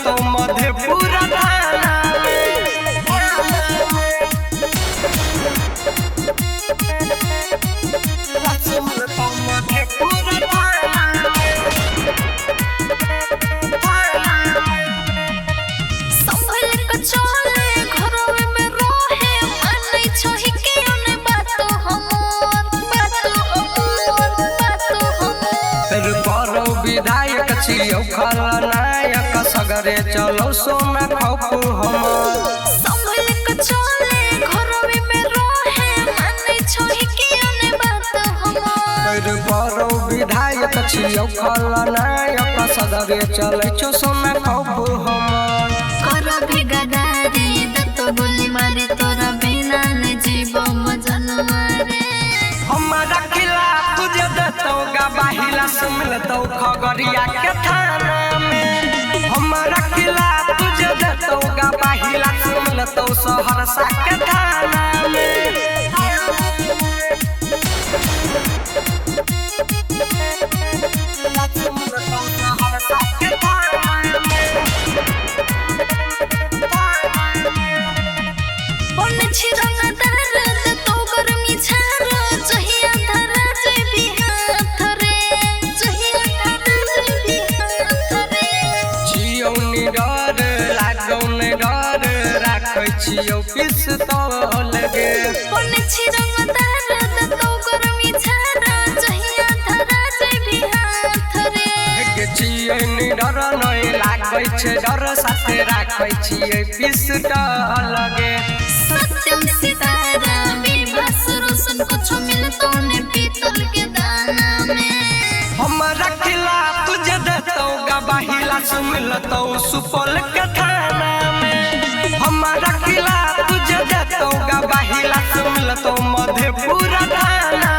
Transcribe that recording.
मिलतो मधेपुरा थाना विधायक छियौ खलनायक सगरे चलो सोना खौफ हमर संभल के चले घरवे में रहे माने छोहि के ने बात हमर बड़ो विधायक छियौ खलनायक सगरे चले छो सोना खौफ हमर कर भी गदारी दत्तो गोली मारे तोरा बिना ने जीवो मजन मारे हमारा खिलाफ तुझे देतो गवाहिला सुमिलतो खगड़िया के थाना में हमारा खिलाफ तुझे देतो गवाहिला सुमिलतो सहरसा के थाना में छियौ पिस्तौल गे ओने छिरंग दर्द तो गरमी छारा जहिया धरा जे भी हाथ रे के छियै निडर नै लागै छै डर साथे राखै छियै पिस्तौल गे सत्यम सितारा बेबस रोशन कुछ मिलतो ने पीतल के दाना में हमारा खिलाफ तुझे देतो गवाहिला सुमिलतो सुपौल के थाना में हमारा खिलाफ तुझे देतो गवाहिला सुमिलतो मधेपुरा थाना